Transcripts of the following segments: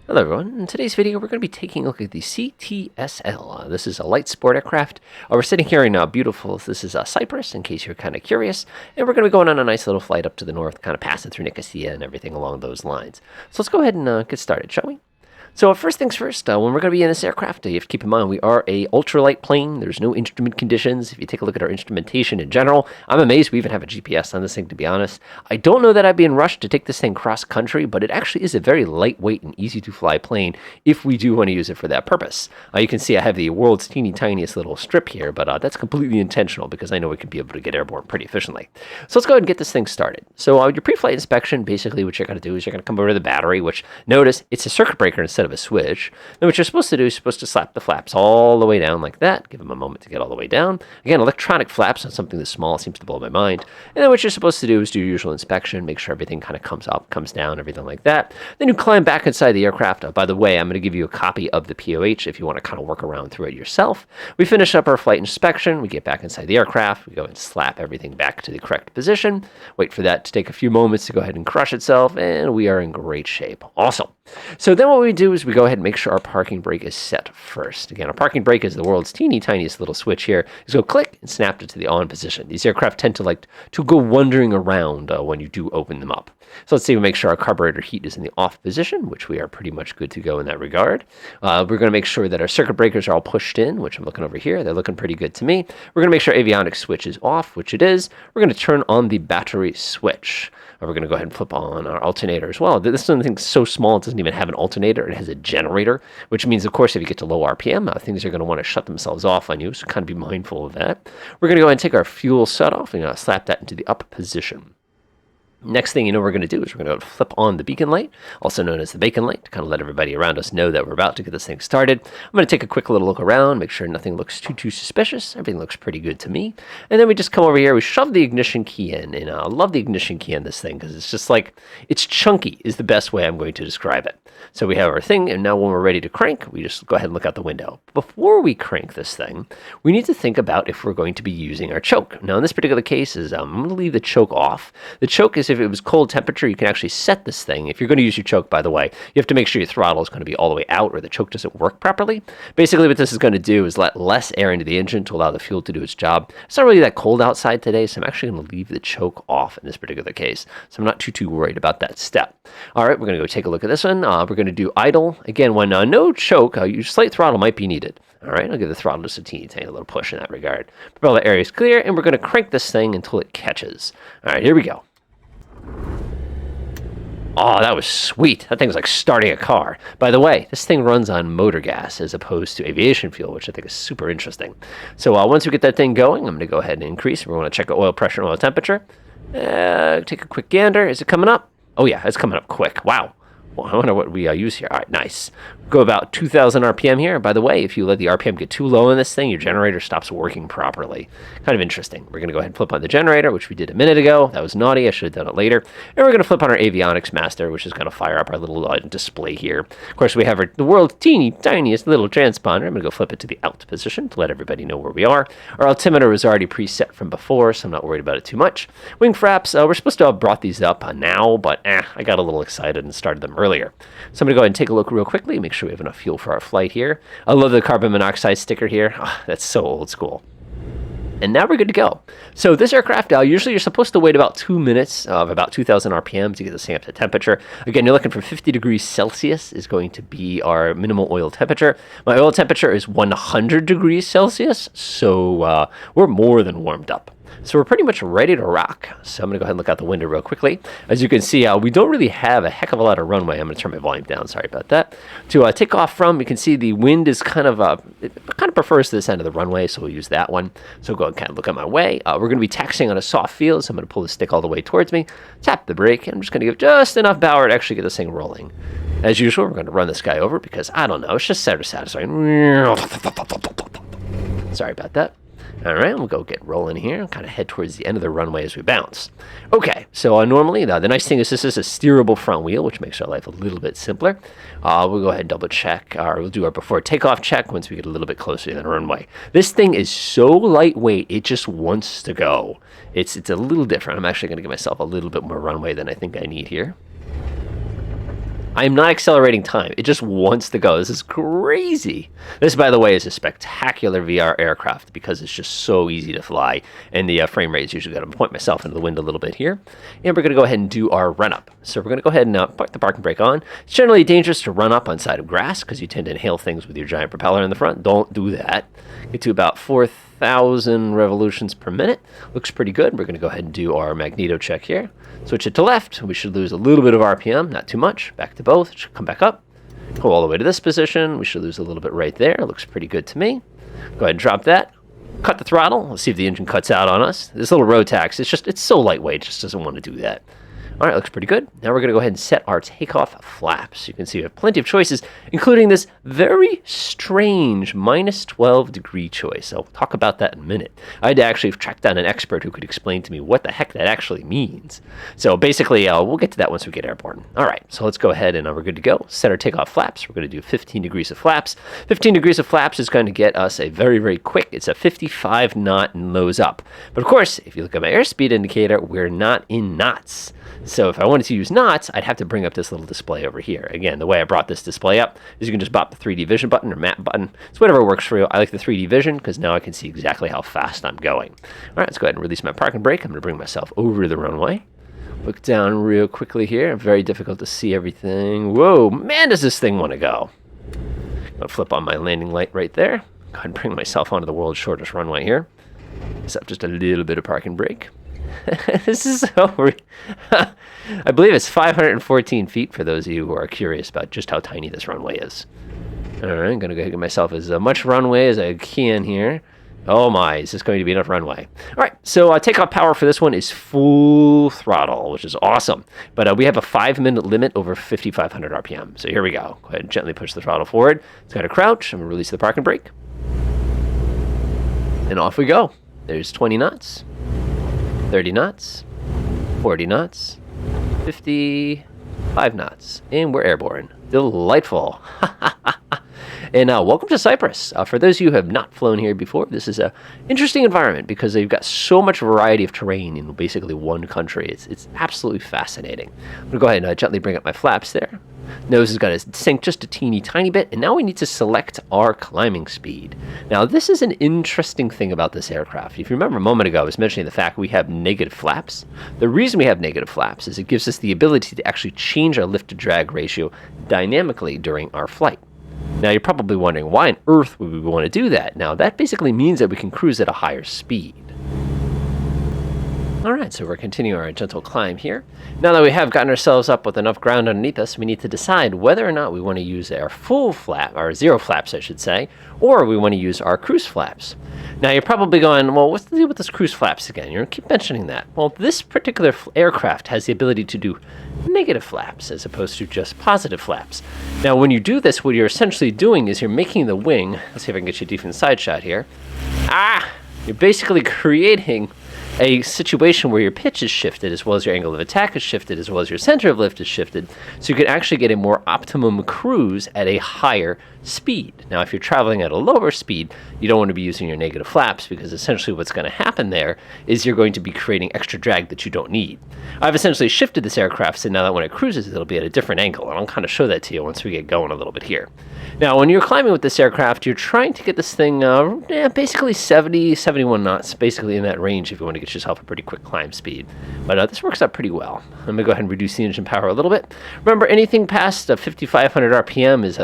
Hello everyone, in today's video we're going to be taking a look at the CTSL. This is a light sport aircraft. We're sitting here in beautiful, this is Cyprus, in case you're kind of curious, and we're going to be going on a nice little flight up to the north, kind of passing through Nicosia and everything along those lines. So let's go ahead and get started, shall we? So first things first, when we're going to be in this aircraft, you have to keep in mind we are a ultralight plane. There's no instrument conditions. If you take a look at our instrumentation in general, I'm amazed we even have a GPS on this thing, to be honest. I don't know that I'd be in rush to take this thing cross-country, but it actually is a very lightweight and easy-to-fly plane if we do want to use it for that purpose. You can see I have the world's teeny tiniest little strip here, but that's completely intentional because I know we can be able to get airborne pretty efficiently. So let's go ahead and get this thing started. So your pre-flight inspection, basically what you're going to do is you're going to come over to the battery, which notice it's a circuit breaker instead of a switch. Then what you're supposed to do is slap the flaps all the way down like that. Give them a moment to get all the way down. Again, electronic flaps on something this small seems to blow my mind. And then what you're supposed to do is do your usual inspection, make sure everything kind of comes up, comes down, everything like that. Then you climb back inside the aircraft. By the way, I'm going to give you a copy of the POH if you want to kind of work around through it yourself. We finish up our flight inspection. We get back inside the aircraft. We go and slap everything back to the correct position. Wait for that to take a few moments to go ahead and crush itself, and we are in great shape. Awesome. So then what we do is we go ahead and make sure our parking brake is set first. Again, our parking brake is the world's teeny tiniest little switch here. Just go click and snap it to the on position. These aircraft tend to like to go wandering around when you do open them up. So let's see, we make sure our carburetor heat is in the off position, which we are pretty much good to go in that regard. We're going to make sure that our circuit breakers are all pushed in, which I'm looking over here. They're looking pretty good to me. We're going to make sure Avionics switch is off, which it is. We're going to turn on the battery switch. We're going to go ahead and flip on our alternator as well. This thing's so small it doesn't even have an alternator. It has a generator, which means, of course, if you get to low RPM, things are going to want to shut themselves off on you, so kind of be mindful of that. We're going to go ahead and take our fuel set off and slap that into the up position. Next thing you know we're going to do is we're going to flip on the beacon light, also known as the bacon light, to kind of let everybody around us know that we're about to get this thing started. I'm going to take a quick little look around, make sure nothing looks too suspicious. Everything looks pretty good to me. And then we just come over here, we shove the ignition key in, and I love the ignition key in this thing because it's just like, it's chunky is the best way I'm going to describe it. So we have our thing, and now when we're ready to crank, we just go ahead and look out the window. Before we crank this thing, we need to think about if we're going to be using our choke. Now in this particular case, I'm going to leave the choke off. The choke is if it was cold temperature, you can actually set this thing. If you're going to use your choke, by the way, you have to make sure your throttle is going to be all the way out or the choke doesn't work properly. Basically what this is going to do is let less air into the engine to allow the fuel to do its job. It's not really that cold outside today, so I'm actually going to leave the choke off in this particular case. So I'm not too worried about that step. All right, we're going to go take a look at this one. We're going to do idle. Again, when no choke, your slight throttle might be needed. All right, I'll give the throttle just a teeny little push in that regard. Propeller area is clear, and we're going to crank this thing until it catches. All right, here we go. Oh, that was sweet. That thing's like starting a car. By the way, this thing runs on motor gas as opposed to aviation fuel, which I think is super interesting. So once we get that thing going, I'm going to go ahead and increase. We're going to check the oil pressure and oil temperature. Take a quick gander. Is it coming up? Oh, yeah, it's coming up quick. Wow. Well, I wonder what we use here. All right, nice. Go about 2,000 RPM here. By the way, if you let the RPM get too low in this thing, your generator stops working properly. Kind of interesting. We're going to go ahead and flip on the generator, which we did a minute ago. That was naughty. I should have done it later. And we're going to flip on our Avionics master, which is going to fire up our little display here. Of course, we have the world's teeny tiniest little transponder. I'm going to go flip it to the out position to let everybody know where we are. Our altimeter was already preset from before, so I'm not worried about it too much. Wing flaps, we're supposed to have brought these up now, but I got a little excited and started them earlier. So I'm going to go ahead and take a look real quickly, make sure we have enough fuel for our flight here. I love the carbon monoxide sticker here. Oh, that's so old school. And now we're good to go. So this aircraft, usually you're supposed to wait about 2 minutes of about 2,000 RPM to get this thing up to temperature. Again, you're looking for 50 degrees Celsius is going to be our minimal oil temperature. My oil temperature is 100 degrees Celsius, so we're more than warmed up. So we're pretty much ready to rock. So I'm going to go ahead and look out the window real quickly. As you can see, we don't really have a heck of a lot of runway. I'm going to turn my volume down. Sorry about that. To take off from, you can see the wind is kind of, it kind of prefers this end of the runway, so we'll use that one. So go and kind of look at my way. We're going to be taxiing on a soft field, so I'm going to pull the stick all the way towards me, tap the brake, and I'm just going to give just enough power to actually get this thing rolling. As usual, we're going to run this guy over because, I don't know, it's just sort of satisfying. Sorry about that. All right, we'll go get rolling here, kind of head towards the end of the runway as we bounce. Okay, so normally, the nice thing is this is a steerable front wheel, which makes our life a little bit simpler. We'll go ahead and double check, or we'll do our before takeoff check once we get a little bit closer to the runway. This thing is so lightweight, it just wants to go. It's a little different. I'm actually going to give myself a little bit more runway than I think I need here. I'm not accelerating time. It just wants to go. This is crazy. This, by the way, is a spectacular VR aircraft because it's just so easy to fly. And the frame rate is usually going to point myself into the wind a little bit here. And we're going to go ahead and do our run up. So we're going to go ahead and put the parking brake on. It's generally dangerous to run up on side of grass because you tend to inhale things with your giant propeller in the front. Don't do that. Get to about 4,000 revolutions per minute. Looks pretty good. We're going to go ahead and do our magneto check here. Switch it to left. We should lose a little bit of RPM, not too much. Back to both. Should come back up. Go all the way to this position. We should lose a little bit right there. Looks pretty good to me. Go ahead and drop that. Cut the throttle. Let's see if the engine cuts out on us. This little road tax, it's so lightweight, it just doesn't want to do that. All right, looks pretty good. Now we're going to go ahead and set our takeoff flaps. You can see we have plenty of choices, including this very strange -12-degree choice. I'll talk about that in a minute. I had to actually track down an expert who could explain to me what the heck that actually means. So basically, we'll get to that once we get airborne. All right, so let's go ahead and we're good to go. Set our takeoff flaps. We're going to do 15 degrees of flaps. 15 degrees of flaps is going to get us a very, very quick, it's a 55 knot nose up. But of course, if you look at my airspeed indicator, we're not in knots. So if I wanted to use knots, I'd have to bring up this little display over here. Again, the way I brought this display up is you can just bop the 3D vision button or map button. It's whatever works for you. I like the 3D vision because now I can see exactly how fast I'm going. All right, let's go ahead and release my parking brake. I'm going to bring myself over to the runway. Look down real quickly here. Very difficult to see everything. Whoa, man, does this thing want to go. I'm going to flip on my landing light right there. Go ahead and bring myself onto the world's shortest runway here. Set up just a little bit of parking brake. This is so I believe it's 514 feet for those of you who are curious about just how tiny this runway is. All right, I'm going to go get myself as much runway as I can here. Oh my, is this going to be enough runway? All right, so takeoff power for this one is full throttle, which is awesome. But we have a 5-minute limit over 5,500 RPM. So here we go. Go ahead and gently push the throttle forward. It's got to crouch. I'm going to release the parking brake. And off we go. There's 20 knots. 30 knots, 40 knots, 55 knots, and we're airborne. Delightful. And welcome to Cyprus. For those of you who have not flown here before, this is an interesting environment because they've got so much variety of terrain in basically one country. It's absolutely fascinating. I'm going to go ahead and gently bring up my flaps there. Nose is going to sink just a teeny tiny bit, and now we need to select our climbing speed. Now, this is an interesting thing about this aircraft. If you remember a moment ago, I was mentioning the fact we have negative flaps. The reason we have negative flaps is it gives us the ability to actually change our lift-to-drag ratio dynamically during our flight. Now, you're probably wondering, why on earth would we want to do that? Now, that basically means that we can cruise at a higher speed. All right, so we're continuing our gentle climb here. Now that we have gotten ourselves up with enough ground underneath us, we need to decide whether or not we want to use our full flap, or zero flaps, I should say, or we want to use our cruise flaps. Now, you're probably going, well, what's the deal with this cruise flaps again? You keep mentioning that. Well, this particular aircraft has the ability to do negative flaps as opposed to just positive flaps. Now, when you do this, what you're essentially doing is you're making the wing, let's see if I can get you a decent side shot here. You're basically creating a situation where your pitch is shifted as well as your angle of attack is shifted as well as your center of lift is shifted, so you can actually get a more optimum cruise at a higher speed. Now, if you're traveling at a lower speed, you don't want to be using your negative flaps because essentially what's going to happen there is you're going to be creating extra drag that you don't need. I've essentially shifted this aircraft so now that when it cruises, it'll be at a different angle, and I'll kind of show that to you once we get going a little bit here. Now, when you're climbing with this aircraft, you're trying to get this thing basically 70, 71 knots, basically in that range if you want to get yourself a pretty quick climb speed. But this works out pretty well. I'm going to go ahead and reduce the engine power a little bit. Remember, anything past 5,500 RPM is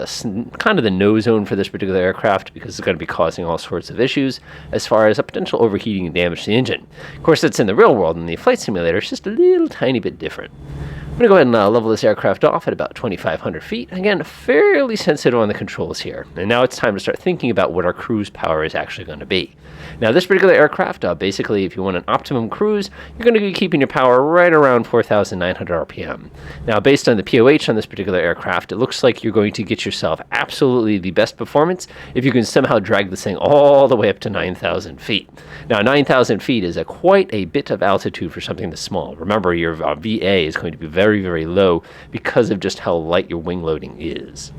kind of the no zone for this particular aircraft because it's going to be causing all sorts of issues as far as a potential overheating and damage to the engine. Of course, that's in the real world. In the flight simulator, it's just a little tiny bit different. I'm going to go ahead and level this aircraft off at about 2,500 feet. Again, fairly sensitive on the controls here. And now it's time to start thinking about what our cruise power is actually going to be. Now, this particular aircraft, basically, if you want an optimum cruise, you're going to be keeping your power right around 4,900 RPM. Now, based on the POH on this particular aircraft, it looks like you're going to get yourself absolutely the best performance if you can somehow drag this thing all the way up to 9,000 feet. Now, 9,000 feet is quite a bit of altitude for something this small. Remember, your VA is going to be very, very low because of just how light your wing loading is.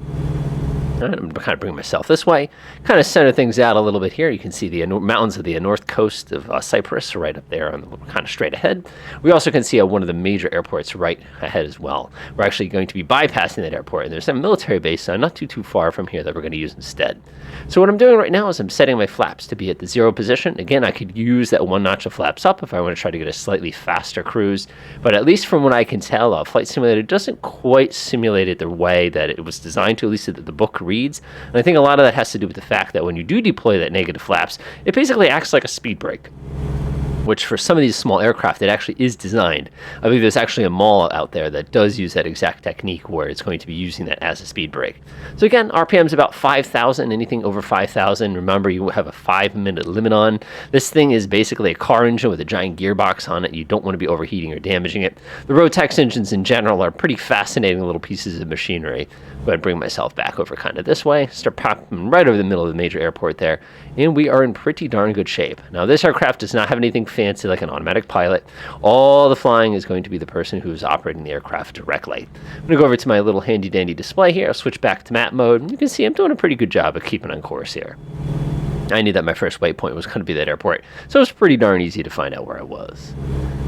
All right, I'm going to kind of bring myself this way, kind of center things out a little bit here. You can see the mountains of the north coast of Cyprus right up there, on the, kind of straight ahead. We also can see one of the major airports right ahead as well. We're actually going to be bypassing that airport, and there's a military base not too far from here that we're going to use instead. So what I'm doing right now is I'm setting my flaps to be at the 0 position. Again, I could use that one notch of flaps up if I want to try to get a slightly faster cruise, but at least from what I can tell, Flight Simulator doesn't quite simulate it the way that it was designed to, at least that the book reads. And I think a lot of that has to do with the fact that when you do deploy that negative flaps, it basically acts like a speed brake, which for some of these small aircraft, it actually is designed. I believe there's actually a mall out there that does use that exact technique where it's going to be using that as a speed brake. So again, RPM is about 5,000, anything over 5,000. Remember, you have a 5-minute limit on. This thing is basically a car engine with a giant gearbox on it. You don't want to be overheating or damaging it. The Rotax engines in general are pretty fascinating little pieces of machinery. I'm going to bring myself back over kind of this way, start popping right over the middle of the major airport there, and we are in pretty darn good shape. Now, this aircraft does not have anything fancy like an automatic pilot. All the flying is going to be the person who's operating the aircraft directly. I'm going to go over to my little handy dandy display here. I'll switch back to map mode. You can see I'm doing a pretty good job of keeping on course here. I knew that my first waypoint was going to be that airport, so it was pretty darn easy to find out where I was.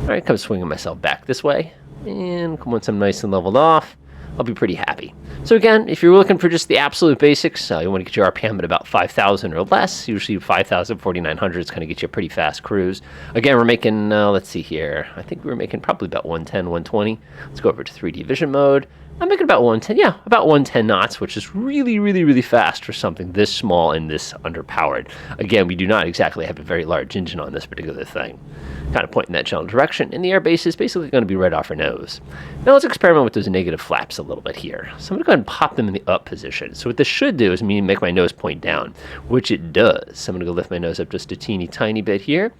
All right, come swinging myself back this way, and once I'm nice and leveled off, I'll be pretty happy. So again, if you're looking for just the absolute basics, you want to get your RPM at about 5,000 or less. Usually 5,000, 4,900 is going to get you a pretty fast cruise. Again, we're making, let's see here, I think we were making probably about 110, 120. Let's go over to 3D vision mode. I'm making about 110, yeah, about 110 knots, which is really, really, really fast for something this small and this underpowered. Again, we do not exactly have a very large engine on this particular thing. Kind of pointing that general direction, and the airbase is basically going to be right off our nose. Now let's experiment with those negative flaps a little bit here. So I'm going to go ahead and pop them in the up position. So what this should do is make my nose point down, which it does. So I'm going to go lift my nose up just a teeny tiny bit here.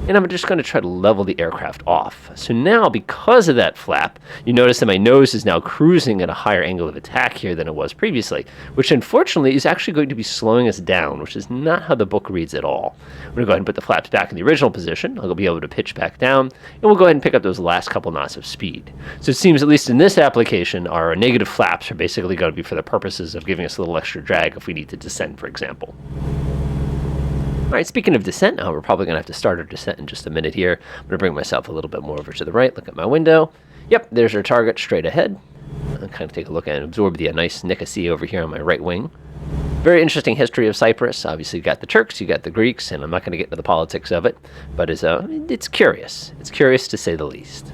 And I'm just going to try to level the aircraft off. So now, because of that flap, you notice that my nose is now cruising at a higher angle of attack here than it was previously, which unfortunately is actually going to be slowing us down, which is not how the book reads at all. I'm going to go ahead and put the flaps back in the original position. I'll be able to pitch back down, and we'll go ahead and pick up those last couple knots of speed. So it seems, at least in this application, our negative flaps are basically going to be for the purposes of giving us a little extra drag if we need to descend, for example. All right, speaking of descent, we're probably going to have to start our descent in just a minute here. I'm going to bring myself a little bit more over to the right, look at my window. Yep, there's our target straight ahead. I'll kind of take a look and absorb the nice Nicosia over here on my right wing. Very interesting history of Cyprus. Obviously, you got the Turks, you got the Greeks, and I'm not going to get into the politics of it, but it's curious. It's curious to say the least.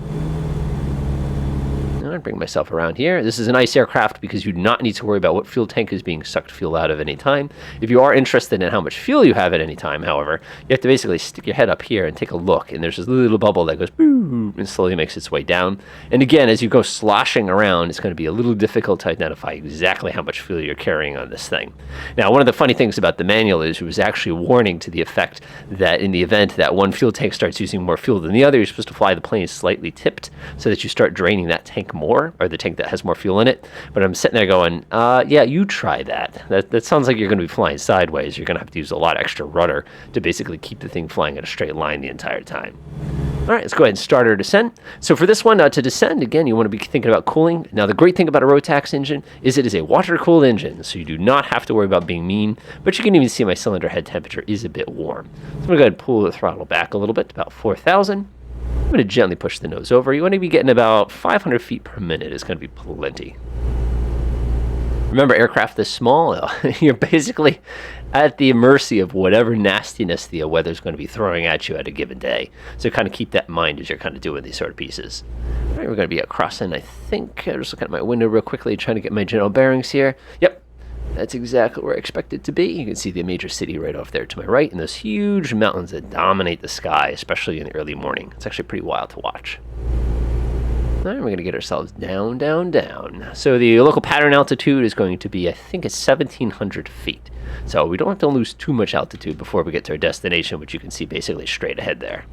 I'll bring myself around here. This is a nice aircraft because you do not need to worry about what fuel tank is being sucked fuel out of any time. If you are interested in how much fuel you have at any time, however, you have to basically stick your head up here and take a look. And there's this little bubble that goes boom and slowly makes its way down. And again, as you go sloshing around, it's going to be a little difficult to identify exactly how much fuel you're carrying on this thing. Now, one of the funny things about the manual is it was actually warning to the effect that in the event that one fuel tank starts using more fuel than the other, you're supposed to fly the plane slightly tipped so that you start draining that tank more, or the tank that has more fuel in it. But I'm sitting there going, yeah, you try that. That sounds like you're going to be flying sideways. You're going to have to use a lot of extra rudder to basically keep the thing flying in a straight line the entire time. All right, let's go ahead and start our descent. So for this one, to descend, again, you want to be thinking about cooling. Now, the great thing about a Rotax engine is it is a water-cooled engine, so you do not have to worry about being mean, but you can even see my cylinder head temperature is a bit warm. So I'm going to go ahead and pull the throttle back a little bit, about 4,000. I'm going to gently push the nose over. You want to be getting about 500 feet per minute is going to be plenty. Remember, aircraft this small, you're basically at the mercy of whatever nastiness the weather's going to be throwing at you at a given day. So kind of keep that in mind as you're kind of doing these sort of pieces. All right, we're going to be crossing, I think. I'm just looking at my window real quickly, trying to get my general bearings here. Yep. That's exactly where I expect it to be. You can see the major city right off there to my right, and those huge mountains that dominate the sky, especially in the early morning. It's actually pretty wild to watch. All right, we're going to get ourselves down, down, down. So the local pattern altitude is going to be, I think, it's 1,700 feet. So we don't have to lose too much altitude before we get to our destination, which you can see basically straight ahead there.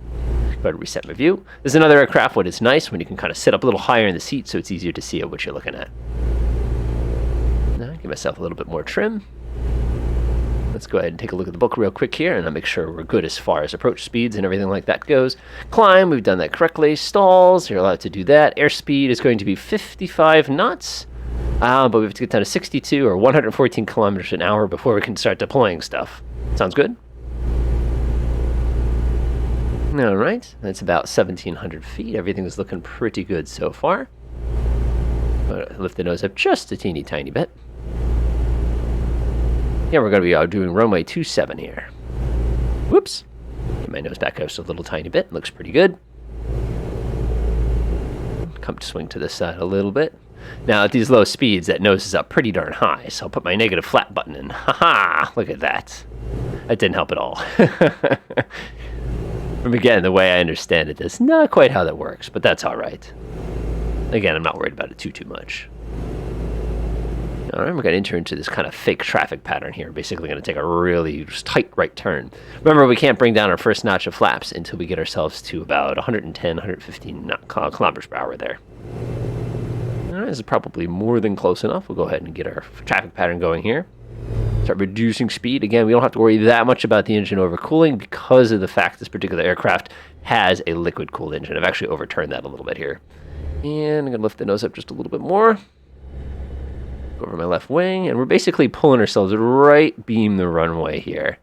Go ahead and reset my view. There's another aircraft when it's nice, when you can kind of sit up a little higher in the seat so it's easier to see what you're looking at. Now, give myself a little bit more trim. Let's go ahead and take a look at the book real quick here, and I'll make sure we're good as far as approach speeds and everything like that goes. Climb, we've done that correctly. Stalls, you're allowed to do that. Airspeed is going to be 55 knots. But we have to get down to 62 or 114 kilometers an hour before we can start deploying stuff. Sounds good? All right, that's about 1,700 feet. Everything's looking pretty good so far. Lift the nose up just a teeny tiny bit. Yeah, we're going to be doing runway 27 here. Whoops. Get my nose back just a little tiny bit. Looks pretty good. Come to swing to this side a little bit. Now, at these low speeds, that nose is up pretty darn high, so I'll put my negative flap button in. Ha-ha! Look at that. That didn't help at all. Again, the way I understand it, that's not quite how that works, but that's all right. Again, I'm not worried about it too much. All right, we're going to enter into this kind of fake traffic pattern here. Basically going to take a really tight right turn. Remember, we can't bring down our first notch of flaps until we get ourselves to about 110, 115 kilometers per hour there. All right, this is probably more than close enough. We'll go ahead and get our traffic pattern going here. Start reducing speed. Again, we don't have to worry that much about the engine overcooling because of the fact this particular aircraft has a liquid-cooled engine. I've actually overturned that a little bit here. And I'm going to lift the nose up just a little bit more. Go over my left wing, and we're basically pulling ourselves right beam the runway here.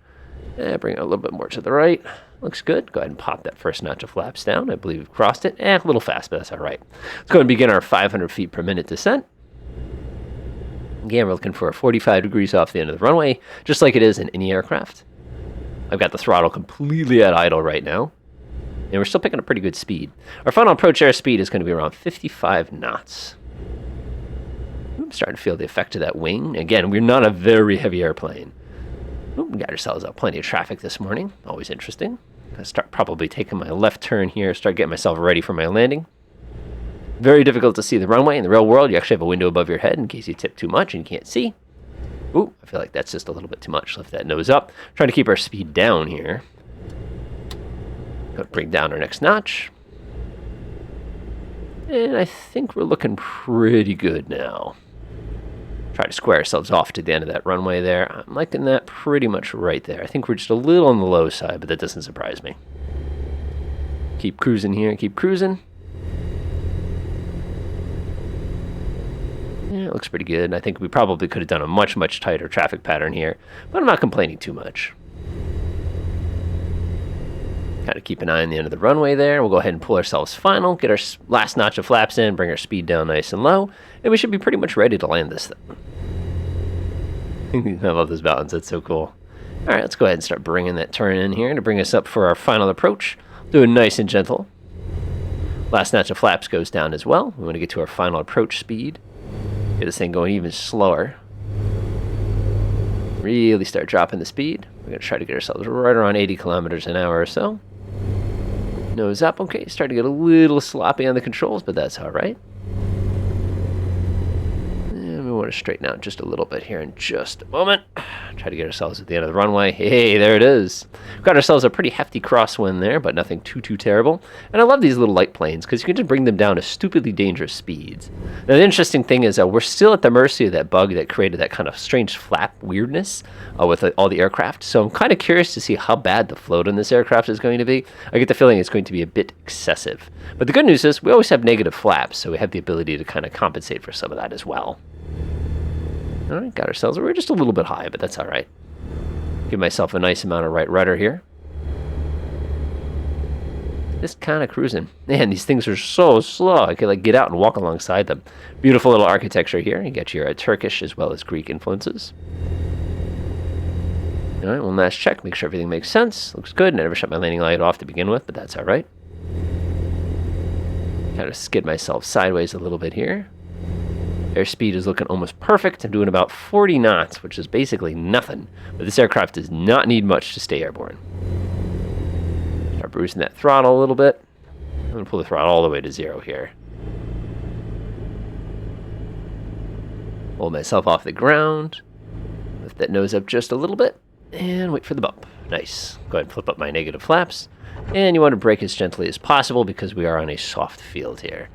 Bring it a little bit more to the right. Looks good. Go ahead and pop that first notch of flaps down. I believe we've crossed it. A little fast, but that's all right. Let's go ahead and begin our 500 feet per minute descent. Again, we're looking for 45 degrees off the end of the runway, just like it is in any aircraft. I've got the throttle completely at idle right now, and we're still picking up pretty good speed. Our final approach airspeed is going to be around 55 knots. I'm starting to feel the effect of that wing. Again, we're not a very heavy airplane. We got ourselves out plenty of traffic this morning. Always interesting. I'll start probably taking my left turn here, start getting myself ready for my landing. Very difficult to see the runway. In the real world, you actually have a window above your head in case you tip too much and you can't see. Ooh, I feel like that's just a little bit too much. Lift that nose up. Trying to keep our speed down here. Bring down our next notch. And I think we're looking pretty good now. Try to square ourselves off to the end of that runway there. I'm liking that pretty much right there. I think we're just a little on the low side, but that doesn't surprise me. Keep cruising here, keep cruising. Yeah, it looks pretty good. I think we probably could have done a much tighter traffic pattern here, but I'm not complaining too much. Kind of keep an eye on the end of the runway there. We'll go ahead and pull ourselves final, get our last notch of flaps in, bring our speed down nice and low, and we should be pretty much ready to land this thing. I love those mountains. That's so cool. All right, let's go ahead and start bringing that turn in here to bring us up for our final approach. Do it nice and gentle. Last notch of flaps goes down as well. We want to get to our final approach speed. Get this thing going even slower. Really start dropping the speed. We're going to try to get ourselves right around 80 kilometers an hour or so. Nose up. Okay, starting to get a little sloppy on the controls, but that's all right. And we want to straighten out just a little bit here in just a moment. Try to get ourselves at the end of the runway. Hey, there it is. We've got ourselves a pretty hefty crosswind there, but nothing too terrible. And I love these little light planes because you can just bring them down to stupidly dangerous speeds. Now, the interesting thing is we're still at the mercy of that bug that created that kind of strange flap weirdness with all the aircraft. So I'm kind of curious to see how bad the float on this aircraft is going to be. I get the feeling it's going to be a bit excessive. But the good news is we always have negative flaps, so we have the ability to kind of compensate for some of that as well. All right, got ourselves. We're just a little bit high, but that's all right. Give myself a nice amount of right rudder here. Just kind of cruising. Man, these things are so slow. I could get out and walk alongside them. Beautiful little architecture here. You get your Turkish as well as Greek influences. All right, one last check. Make sure everything makes sense. Looks good. I never shut my landing light off to begin with, but that's all right. Kind of skid myself sideways a little bit here. Airspeed is looking almost perfect. I'm doing about 40 knots, which is basically nothing. But this aircraft does not need much to stay airborne. Start bruising that throttle a little bit. I'm going to pull the throttle all the way to 0 here. Hold myself off the ground. Lift that nose up just a little bit. And wait for the bump. Nice. Go ahead and flip up my negative flaps. And you want to brake as gently as possible because we are on a soft field here.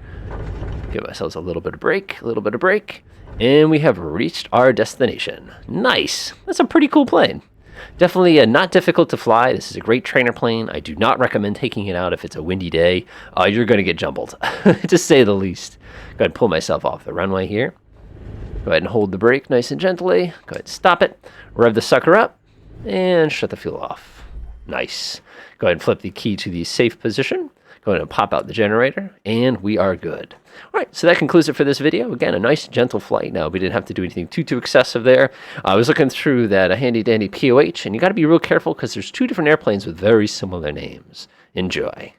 Give ourselves a little bit of brake, and we have reached our destination. Nice. That's a pretty cool plane. Definitely not difficult to fly. This is a great trainer plane. I do not recommend taking it out if it's a windy day. You're going to get jumbled, to say the least. Go ahead and pull myself off the runway here. Go ahead and hold the brake nice and gently. Go ahead and stop it. Rev the sucker up and shut the fuel off. Nice. Go ahead and flip the key to the safe position. Go ahead and pop out the generator, and we are good. All right, so that concludes it for this video. Again, a nice, gentle flight. Now, we didn't have to do anything too excessive there. I was looking through that handy-dandy POH, and you got to be real careful because there's two different airplanes with very similar names. Enjoy.